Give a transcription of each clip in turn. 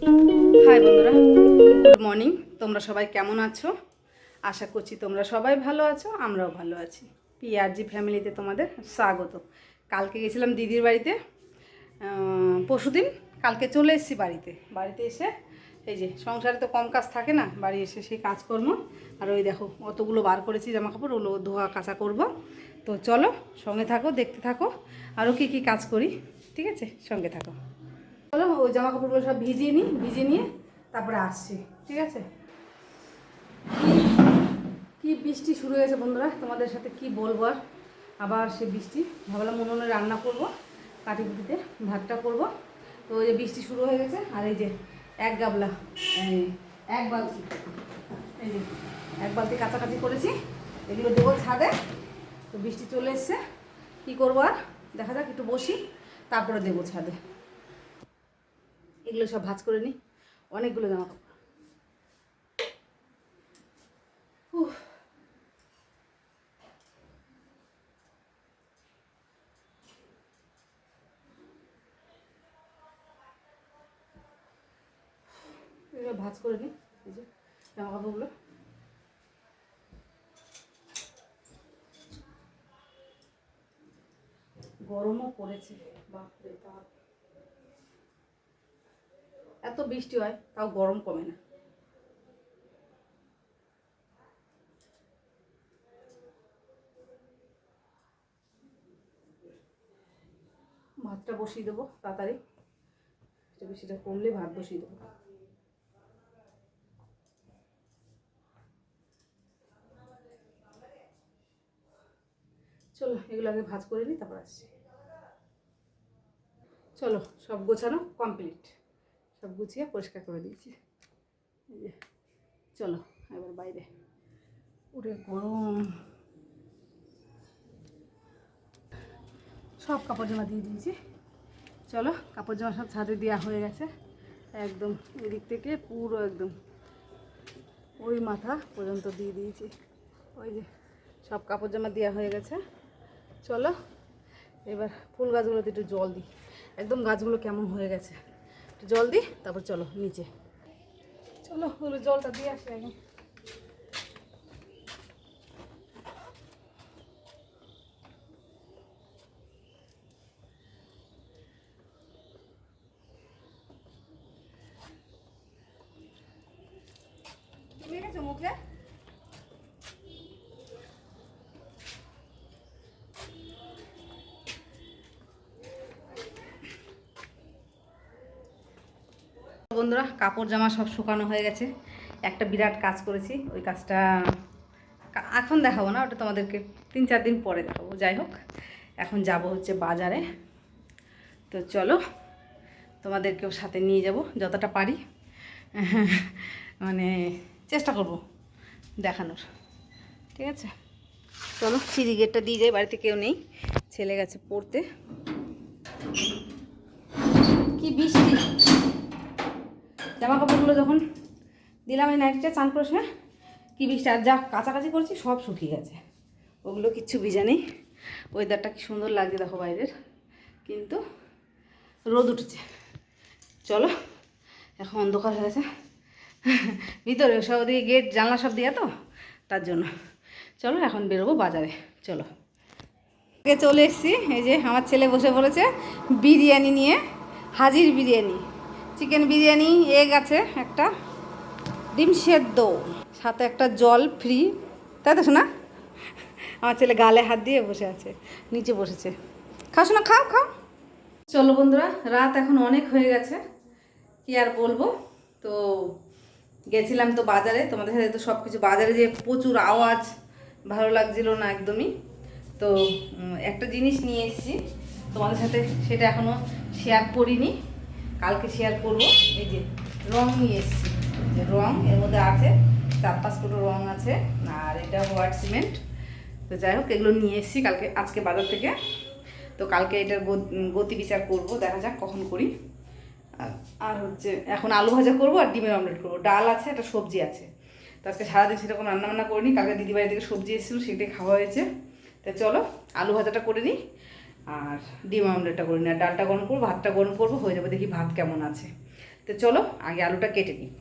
High বন্ধুরা, good morning. তোমরা সবাই কেমন আছো? আশা করছি তোমরা সবাই ভালো আছো, আমরাও ভালো আছি। পিআরজি ফ্যামিলিতে তোমাদের স্বাগত। কালকে গেছিলাম দিদির বাড়িতে, পরশুদিন। কালকে চলে এসেছি বাড়িতে এসে এই যে সংসারে তো কম কাজ থাকে না, বাড়ি এসে সেই কাজকর্ম। আর ওই দেখো অতগুলো বার করেছি জামা কাপড়, ওগুলো ধোয়া কাচা করব। তো চলো সঙ্গে থাকো, দেখতে থাকো আরও কী কাজ করি। ঠিক আছে, সঙ্গে থাকো। চলো ওই জামা কাপড়গুলো সব ভিজিয়ে নিয়ে তারপরে আসছি। ঠিক আছে। কি বৃষ্টি শুরু হয়েছে বন্ধুরা, তোমাদের সাথে কি বলবো। আর আবার সে বৃষ্টি, ভাবলাম উনুনে রান্না করব, কাটিকুটিতে ভাতটা করব। তো ওই যে বৃষ্টি শুরু হয়ে গেছে। আর এই যে এক গাবলা, এক বালতি, এই যে এক বালতি কাছাকাছি করেছি, এগুলো দেবো ছাদে। তো বৃষ্টি চলে এসছে, কী করবো আর দেখা যাক, একটু বসি তারপরে দেবো ছাদে। এগুলো সব ভাঁজ করে নিই, অনেকগুলো জামা কাপড়। এগুলো ভাঁজ করে নিই, এই যে জামা কাপড়গুলো। গরমও পড়েছে, বাপরে বাপ। এত বৃষ্টি হয় তাও গরম কমে না। ভাতটা বসিয়ে দেবো তাড়াতাড়ি, বৃষ্টিটা কমলে ভাত বসিয়ে দেবো। চলো এগুলো আগে ভাঁজ করে নিই, তারপর আসছি। চলো সব গোছানো কমপ্লিট, সব গুছিয়ে পরিষ্কার করে দিয়েছি। এই যে চলো এবার বাইরে, উঠে গরম। সব কাপড় জামা দিয়ে দিয়েছি। চলো কাপড় জামা সব ছাদে দেওয়া হয়ে গেছে, একদম এদিক থেকে পুরো একদম ওই মাথা পর্যন্ত দিয়ে দিয়েছি। ওই যে সব কাপড় জামা দেওয়া হয়ে গেছে। চলো এবার ফুল গাছগুলোতে একটু জল দিই, একদম গাছগুলো কেমন হয়ে গেছে, একটু জল দিই তারপর চলো নিচে। চলো ওগুলো জলটা দিয়ে আসি আগে। তুমি গেছো মুখে? বন্ধুরা কাপড় জামা সব শুকানো হয়ে গেছে। একটা বিরাট কাজ করেছি, ওই কাজটা এখন দেখাবো না, ওটা তোমাদেরকে 3-4 দিন পরে দেখাবো। যাই হোক, এখন যাব হচ্ছে বাজারে। তো চলো তোমাদেরকেও সাথে নিয়ে যাব যতটা পারি, মানে চেষ্টা করব দেখানোর। ঠিক আছে, চলো সিঁড়ি গেটটা দিয়ে যাই, বাড়িতে কেউ নেই, ছেলে গেছে পড়তে। কি বৃষ্টি, জামা কাপড়গুলো যখন দিলাম এই নাইটটা চান করে সময়, কী বৃষ্টি। আর যা কাছাকাছি করছি সব শুকিয়ে গেছে, ওগুলো কিচ্ছু ভিজা নেই। ওয়েদারটা কি সুন্দর লাগছে দেখো বাইরের, কিন্তু রোদ উঠেছে। চলো এখন অন্ধকার হয়ে গেছে ভিতরে, সব ওদিকে গেট জানলা সব দেওয়া তো, তার জন্য। চলো এখন বেরোবো বাজারে। চলো চলে এসেছি, এই যে আমার ছেলে বসে পড়েছে বিরিয়ানি নিয়ে, হাজির বিরিয়ানি, চিকেন বিরিয়ানি, এগ আছে একটা, ডিম সেদ্ধ, সাথে একটা জল ফ্রি। তাই তো শোনা, আমার ছেলে গালে হাত দিয়ে বসে আছে, নিচে বসেছে। খাও শোনা, খাও খাও। চলো বন্ধুরা, রাত এখন অনেক হয়ে গেছে, কি আর বলবো। তো গেছিলাম তো বাজারে, তোমাদের সাথে তো সব কিছু, বাজারে যে প্রচুর আওয়াজ, ভালো লাগছিল না একদমই। তো একটা জিনিস নিয়ে এসেছি তোমাদের সাথে, সেটা এখনও শেয়ার করিনি, কালকে শেয়ার করবো। এই যে রং নিয়ে এসেছি, যে রং এর মধ্যে আছে 4-5 ফুটো রং আছে, আর এটা হোয়াইট সিমেন্ট। তো যাই হোক এগুলো নিয়ে এসেছি কালকে, আজকে বাজার থেকে। তো কালকে এটার গতি বিচার করবো, দেখা যাক কখন করি। আর হচ্ছে এখন আলু ভাজা করবো আর ডিমের অমলেট করবো, ডাল আছে, একটা সবজি আছে। তো আজকে সারাদিন সেরকম রান্নাবান্না করিনি, কালকে দিদিবাড়ি থেকে সবজি এসেছিলো, সেটাই খাওয়া হয়েছে। তো চলো আলু ভাজাটা করে নিই আর ডিম অমলেটটা করে নিই, আর ডালটা গরম করবো, ভাতটা গরম করবো, হয়ে যাবে, দেখি ভাত কেমন আছে। তো তো চলো আগে আলুটা কেটে নিই।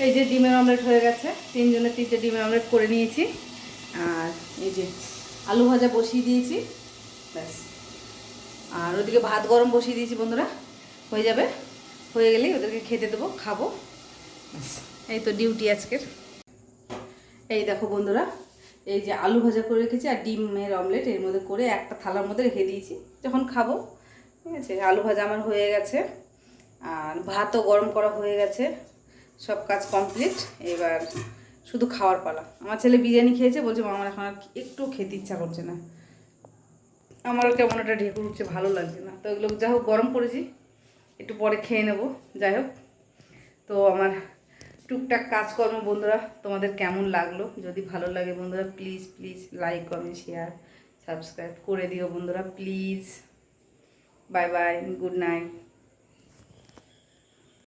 এই যে ডিমের অমলেট হয়ে গেছে, 3 জনের 3টে ডিমের অমলেট করে নিয়েছি। আর এই যে আলু ভাজা বসিয়ে দিয়েছি, ব্যাস। আর ওদিকে ভাত গরম বসিয়ে দিয়েছি বন্ধুরা, হয়ে যাবে, হয়ে গেলেই ওদেরকে খেতে দেবো, খাবো, ব্যাস। এই তো ডিউটি আজকের। এই দেখো বন্ধুরা, এই যে আলু ভাজা করে রেখেছি আর ডিমের অমলেট এর মধ্যে করে একটা থালার মধ্যে রেখে দিয়েছি, যখন খাবো। ঠিক আছে, আলু ভাজা আমার হয়ে গেছে আর ভাতও গরম করা হয়ে গেছে, সব কাজ কমপ্লিট। এবার শুধু খাওয়ার পালা। আমার ছেলে বিরিয়ানি খেয়েছে, বলছে আমার এখন আর একটু খেতে ইচ্ছা করছে না, আমারও কেমন একটা ঢেকুর উঠছে, ভালো লাগছে না। তো এগুলো যাই হোক গরম করেছি, একটু পরে খেয়ে নেবো। যাই হোক, তো আমার টুকটাক কাজকর্ম বন্ধুরা তোমাদের কেমন লাগলো? যদি ভালো লাগে বন্ধুরা please please like comment share subscribe করে দিও বন্ধুরা please. Bye bye, good night.